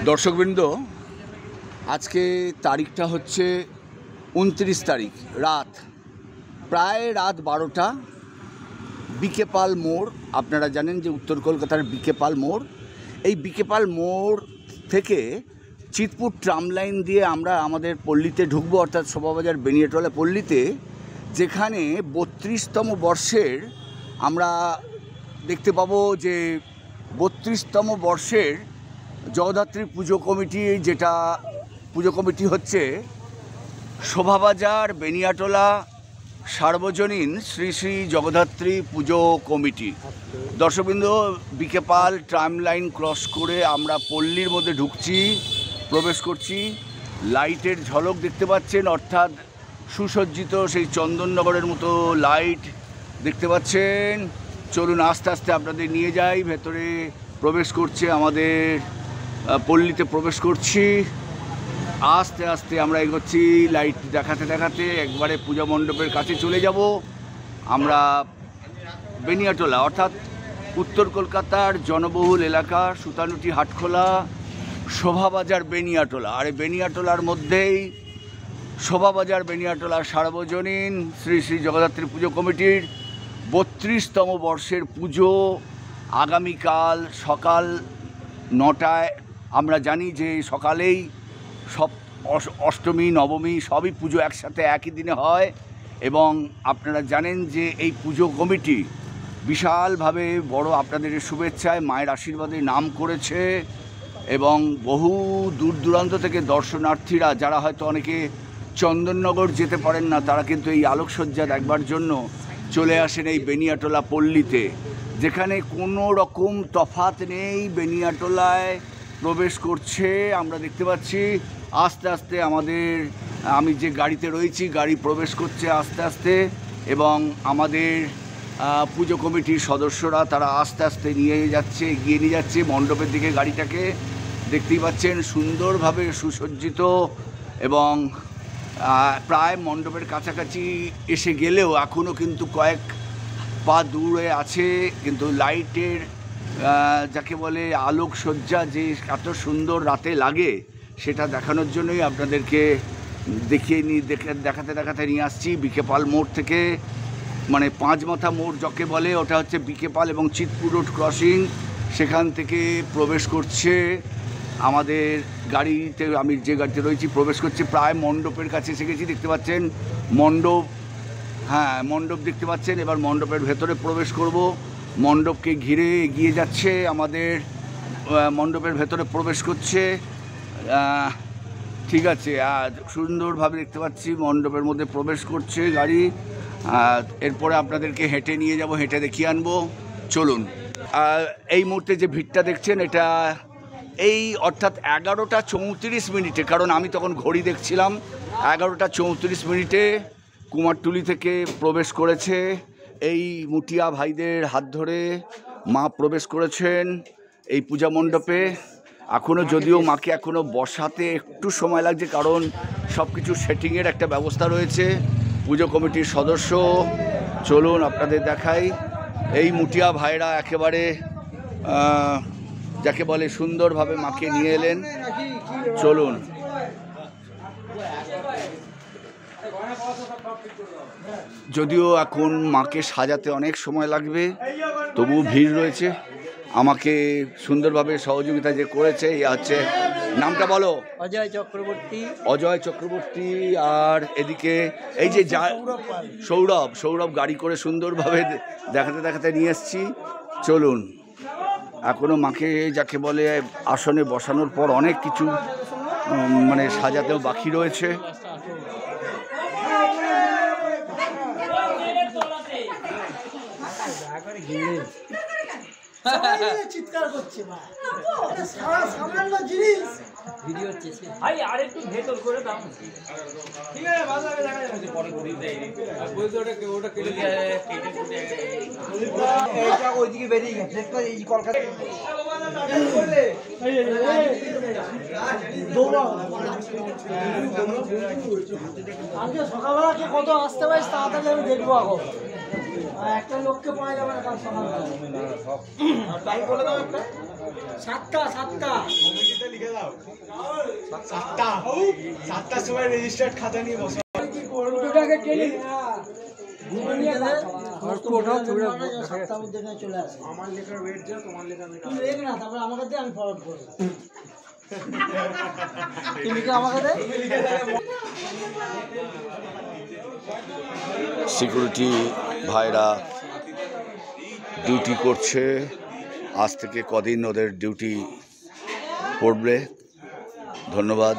দর্শকবৃন্দ, আজকে তারিখটা হচ্ছে 29 তারিখ, প্রায় রাত 12টা। বিকে পাল মোড়, আপনারা জানেন যে উত্তর কলকাতার বিকে পাল মোড়। এই বিকে পাল মোড় থেকে চিতপুর ট্রাম লাইন দিয়ে আমরা আমাদের পল্লীতে ঢুকবো, অর্থাৎ শোভাবাজার বেনিয়াটোলা পল্লীতে, যেখানে 32তম বর্ষের আমরা দেখতে পাবো যে 32তম বর্ষের জগদ্ধাত্রী পুজো কমিটি, যেটা পুজো কমিটি হচ্ছে শোভাবাজার বেনিয়াটোলা সার্বজনীন শ্রী শ্রী জগদ্ধাত্রী পুজো কমিটি। দর্শকবৃন্দ, বিকে পাল ট্রাম লাইন ক্রস করে আমরা পল্লীর মধ্যে ঢুকছি, প্রবেশ করছি। লাইটের ঝলক দেখতে পাচ্ছেন, অর্থাৎ সুসজ্জিত সেই চন্দননগরের মতো লাইট দেখতে পাচ্ছেন। চলুন আস্তে আস্তে আপনাদের নিয়ে যাই, ভেতরে প্রবেশ করছে, আমাদের পল্লীতে প্রবেশ করছি। আস্তে আস্তে আমরা এগোচ্ছি, লাইট দেখাতে দেখাতে একবারে পূজা মণ্ডপের কাছে চলে যাব। আমরা বেনিয়াটোলা, অর্থাৎ উত্তর কলকাতার জনবহুল এলাকা সুতানুটি হাটখোলা শোভাবাজার বেনিয়াটোলা, আর এই বেনিয়াটোলার মধ্যেই শোভাবাজার বেনিয়াটোলা সার্বজনীন শ্রী শ্রী জগদ্ধাত্রী পুজো কমিটির 32তম বর্ষের পুজো আগামীকাল সকাল 9টায়। আমরা জানি যে সকালেই সব অষ্টমী নবমী সবই পুজো একসাথে একই দিনে হয়, এবং আপনারা জানেন যে এই পুজো কমিটি বিশালভাবে বড়, আপনাদের শুভেচ্ছায় মায়ের আশীর্বাদে নাম করেছে, এবং বহু দূর দূরান্ত থেকে দর্শনার্থীরা, যারা হয়তো অনেকে চন্দননগর যেতে পারেন না, তারা কিন্তু এই আলোকসজ্জা দেখবার জন্য চলে আসেন এই বেনিয়াটোলা পল্লীতে, যেখানে কোনো রকম তফাৎ নেই। বেনিয়াটোলায় প্রবেশ করছে, আমরা দেখতে পাচ্ছি আস্তে আস্তে আমি যে গাড়িতে রয়েছি, গাড়ি প্রবেশ করছে আস্তে আস্তে, এবং আমাদের পুজো কমিটির সদস্যরা তারা আস্তে আস্তে এগিয়ে নিয়ে যাচ্ছে মণ্ডপের দিকে গাড়িটাকে। দেখতেই পাচ্ছেন সুন্দরভাবে সুসজ্জিত, এবং প্রায় মণ্ডপের কাছাকাছি এসে গেলেও এখনও কিন্তু কয়েক পা দূরে আছে, কিন্তু লাইটের যাকে বলে আলোকসজ্জা যে এত সুন্দর রাতে লাগে, সেটা দেখানোর জন্যই আপনাদেরকে দেখাতে দেখাতে নিয়ে আসছি। বিকে পাল মোড় থেকে, মানে 5 মাথা মোড় যাকে বলে, ওটা হচ্ছে বিকে পাল এবং চিতপুর রোড ক্রসিং, সেখান থেকে প্রবেশ করছে আমাদের গাড়িতে। আমি যে গাড়িতে রয়েছি প্রবেশ করছে, প্রায় মণ্ডপের কাছে এসে গেছি। দেখতে পাচ্ছেন মণ্ডপ দেখতে পাচ্ছেন। এবার মণ্ডপের ভেতরে প্রবেশ করব, মণ্ডপকে ঘিরে এগিয়ে যাচ্ছে, আমাদের মণ্ডপের ভেতরে প্রবেশ করছে। ঠিক আছে, সুন্দরভাবে দেখতে পাচ্ছি মণ্ডপের মধ্যে প্রবেশ করছে গাড়ি। এরপরে আপনাদেরকে হেঁটে নিয়ে যাব, হেঁটে দেখিয়ে আনবো। চলুন। এই মুহূর্তে যে ভিড়টা দেখছেন, এটা অর্থাৎ 11টা 34 মিনিটে, কারণ আমি তখন ঘড়ি দেখছিলাম, 11টা 34 মিনিটে কুমারটুলি থেকে প্রবেশ করেছে। এই মুটিয়া ভাইদের হাত ধরে মা প্রবেশ করেছেন এই পূজা মণ্ডপে। এখনও যদিও মাকে এখনও বসাতে একটু সময় লাগছে, কারণ সব কিছু সেটিংয়ের একটা ব্যবস্থা রয়েছে। পুজো কমিটির সদস্য, চলুন আপনাদের দেখাই। এই মুটিয়া ভাইরা একেবারে যাকে বলে সুন্দরভাবে মাকে নিয়ে এলেন। চলুন। যদিও এখন মাকে সাজাতে অনেক সময় লাগবে, তবুও ভিড় রয়েছে। আমাকে সুন্দরভাবে সহযোগিতা যে করেছে, হচ্ছে নামটা বলো? অজয় চক্রবর্তী। আর এদিকে এই যে সৌরভ গাড়ি করে সুন্দরভাবে দেখাতে দেখাতে নিয়ে এসছি। চলুন। এখনও মাকে যাকে বলে আসনে বসানোর পর অনেক কিছু মানে সাজাতেও বাকি রয়েছে। চিৎকার করছে সামান্য জিনিস ভিডিও হচ্ছে ভাই, আর একটু ভেতর করে দাও। ঠিক আছে, বাজারে দেখা যাবে পরে করে দেই। আর বলতে ওটা কেটে দিয়ে এইটা ওইদিকে বেরিয়ে গেছে। দেখো এই কলকাতা আজকে সকালবেলা কে কত আসতে পারিস তাড়াতাড়ি আমি দেখবো। এখন একটা লোককে পাওয়া যাবে না কাল সকালবেলা। টাইম বলে দাও একটা। সাতটার সময় রেজিস্টার্ড খাতা নিয়ে বসে আমার লেখার ওয়েট যা তোমার লেখা না তারপর আমাকে দিয়ে আমি ফরওয়ার্ড করবো সিকিউরিটি ভাইরা ডিউটি করছে, আজ থেকে কদিন ওদের ডিউটি পড়বে। ধন্যবাদ।